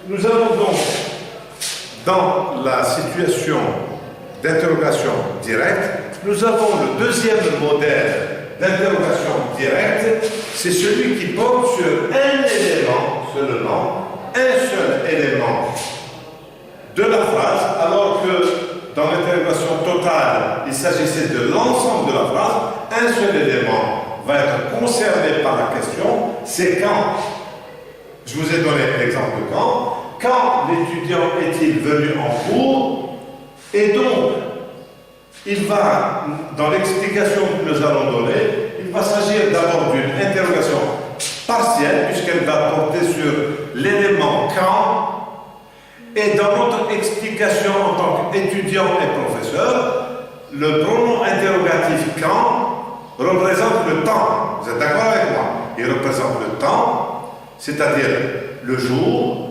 Nous avons donc, dans la situation d'interrogation directe, nous avons le deuxième modèle d'interrogation directe, c'est celui qui porte sur un élément seulement, un seul élément de la phrase, alors que dans l'interrogation totale, il s'agissait de l'ensemble de la phrase, un seul élément va être concerné par la question, c'est quand. Je vous ai donné l'exemple de quand l'étudiant est-il venu en cours, et donc, il va, dans l'explication que nous allons donner, il va s'agir d'abord d'une interrogation partielle, puisqu'elle va porter sur l'élément quand, et dans notre explication en tant qu'étudiant et professeur, le pronom interrogatif quand représente le temps. Vous êtes d'accord avec moi? Il représente le temps, c'est-à-dire le jour,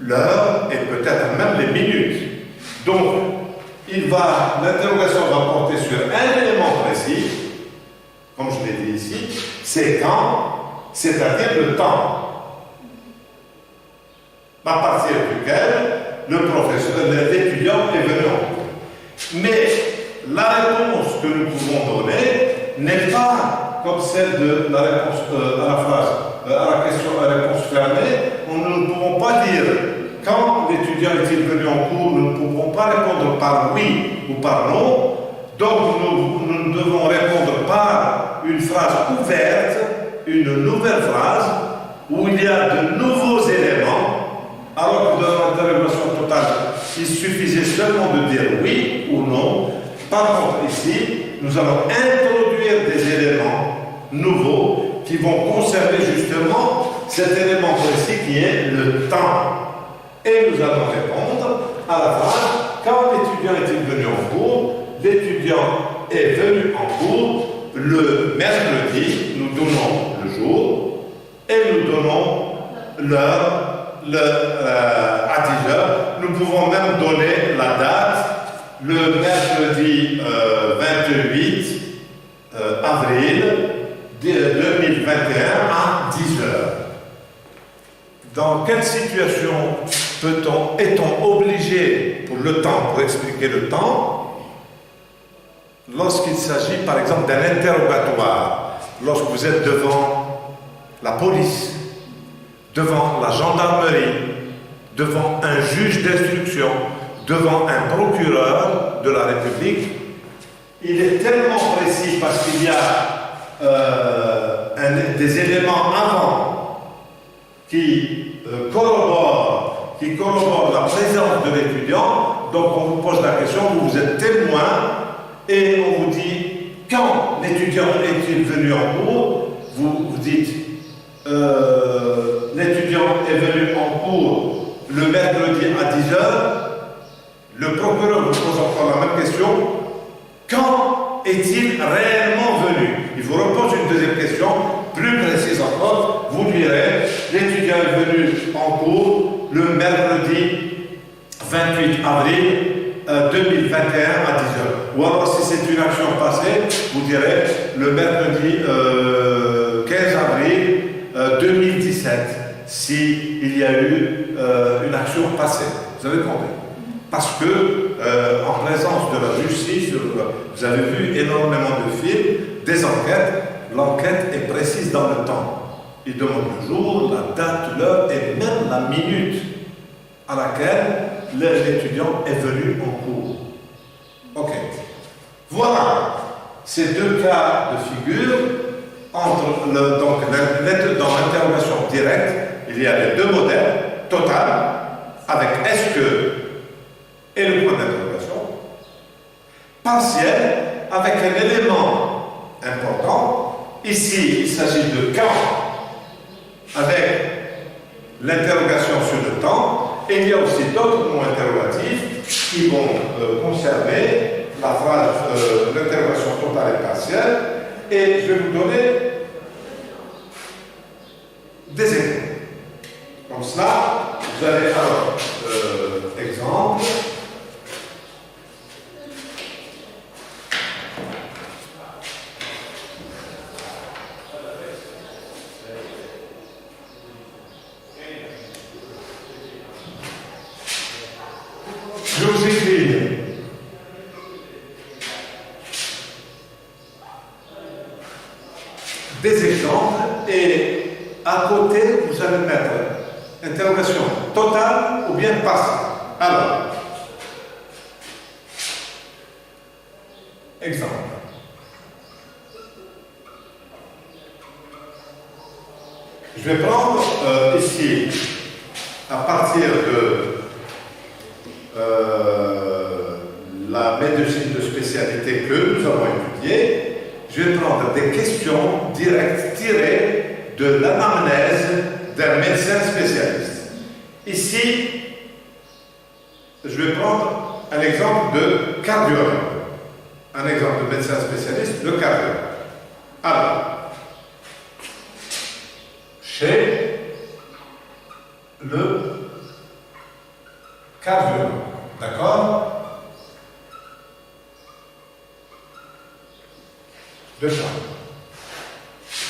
l'heure et peut-être même les minutes. Donc, l'interrogation va porter sur un élément précis, comme je l'ai dit ici, c'est quand, c'est-à-dire le temps, à partir duquel l'étudiant est venu en cours. Mais la réponse que nous pouvons donner n'est pas comme celle de la réponse à la phrase, à la question à réponse fermée. Nous ne pouvons pas dire quand l'étudiant est-il venu en cours, nous ne pouvons pas répondre par oui ou par non. Donc nous devons répondre par une phrase ouverte, une nouvelle phrase, où il y a de nouveaux éléments, alors que dans l'interrogation totale, il suffisait seulement de dire oui ou non. Par contre, ici, nous allons introduire des éléments nouveaux qui vont conserver justement cet élément précis qui est le temps. Et nous allons répondre à la phrase quand l'étudiant est-il venu en cours? L'étudiant est venu en cours le mercredi, nous donnons le jour et nous donnons l'heure à 10 heures. Nous pouvons même donner la date, le mercredi 28 avril 2021 à 10 heures. Dans quelle situation est-on obligé pour le temps, pour expliquer le temps, lorsqu'il s'agit par exemple d'un interrogatoire, lorsque vous êtes devant la police, devant la gendarmerie, devant un juge d'instruction, devant un procureur de la République, il est tellement précis parce qu'il y a des éléments avant qui corroborent la présence de l'étudiant. Donc on vous pose la question, vous êtes témoin et on vous dit quand l'étudiant est-il venu en cours, vous dites l'étudiant est venu en cours le mercredi à 10 heures. Le procureur vous pose encore la même question, quand est-il réellement venu? Il vous repose une deuxième question, plus précise encore, vous direz, l'étudiant est venu en cours le mercredi 28 avril 2021 à 10 heures. Ou alors si c'est une action passée, vous direz le mercredi 15 avril 2017, s'il y a eu une action passée. Vous avez compris? Parce que, en présence de la justice, vous avez vu énormément de films, des enquêtes, l'enquête est précise dans le temps. Il demande le jour, la date, l'heure et même la minute à laquelle l'étudiant est venu en cours. Ok. Voilà ces deux cas de figure entre dans l'interrogation directe, il y a les deux modèles, total, avec est-ce que et le point d'interrogation, partiel, avec un élément important. Ici, il s'agit de quand, avec l'interrogation sur le temps, et il y a aussi d'autres mots interrogatifs qui vont conserver la phrase, l'interrogation totale et partielle, et je vais vous donner des exemples. Comme cela, vous avez alors exemple. Je vais vous écrire des exemples et à côté, vous allez mettre interrogation totale ou bien passée. Alors, exemple. Je vais prendre ici, à partir de la médecine de spécialité que nous avons étudiée, je vais prendre des questions directes tirées de l'anamnèse d'un médecin spécialiste. Ici, je vais prendre un exemple de cardiologue. Un exemple de médecin spécialiste, le cardiologue. Alors, chez le cardiologue, d'accord? Deux choses.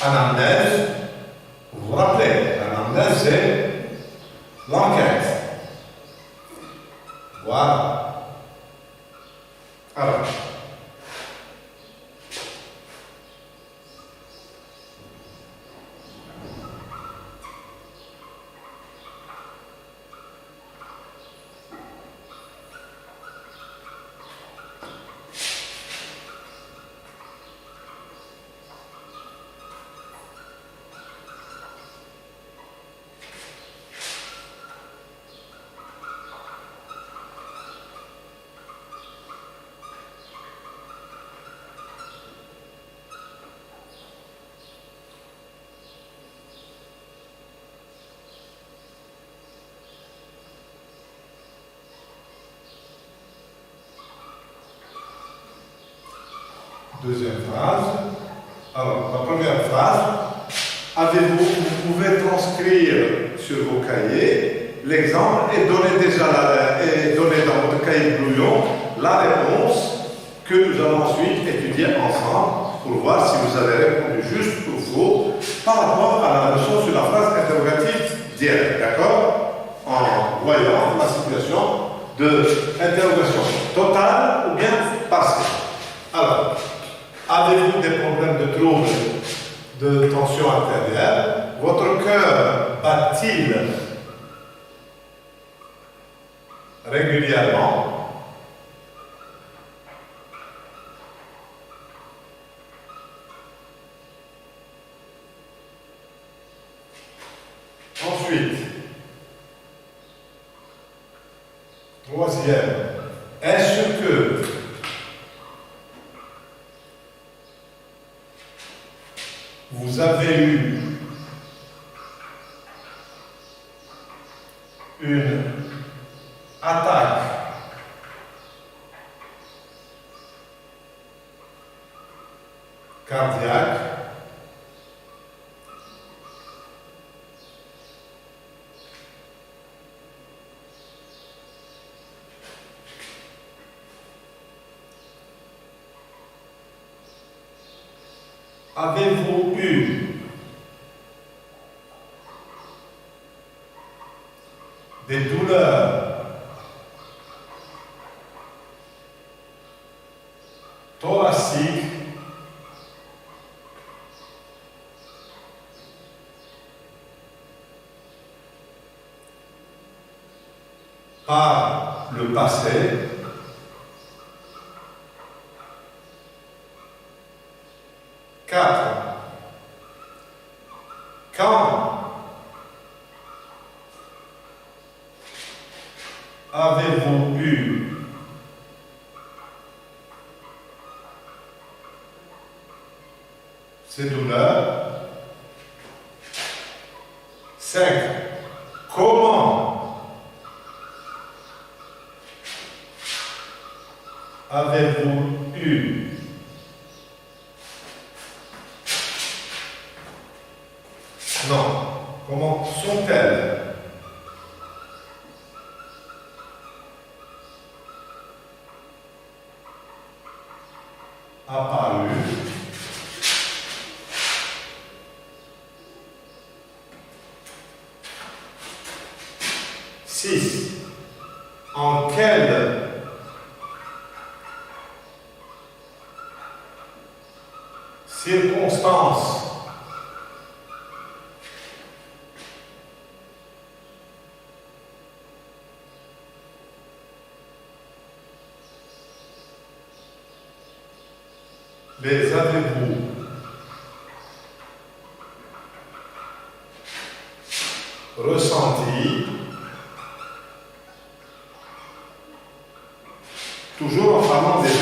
Anamnèse, vous vous rappelez, l'anamnèse c'est l'enquête. Voilà. Alors, deuxième phrase. Alors, la première phrase, vous pouvez transcrire sur vos cahiers l'exemple et donner déjà dans votre cahier de brouillon la réponse que nous allons ensuite étudier ensemble pour voir si vous avez répondu juste ou faux par rapport à la leçon sur la phrase interrogative directe, d'accord? En voyant la situation d'interrogation totale ou bien passée. Alors, avez-vous des problèmes de troubles de tension artérielle? Votre cœur bat-il régulièrement? Ensuite, troisième, est-ce que vous avez eu une attaque cardiaque avez-vous eu des douleurs thoraciques par le passé? Quand avez-vous eu ces douleurs? 5. Comment avez-vous eu Non. Comment sont-elles apparues? 6. en quelle circonstance les avez-vous ressentis, toujours en parlant des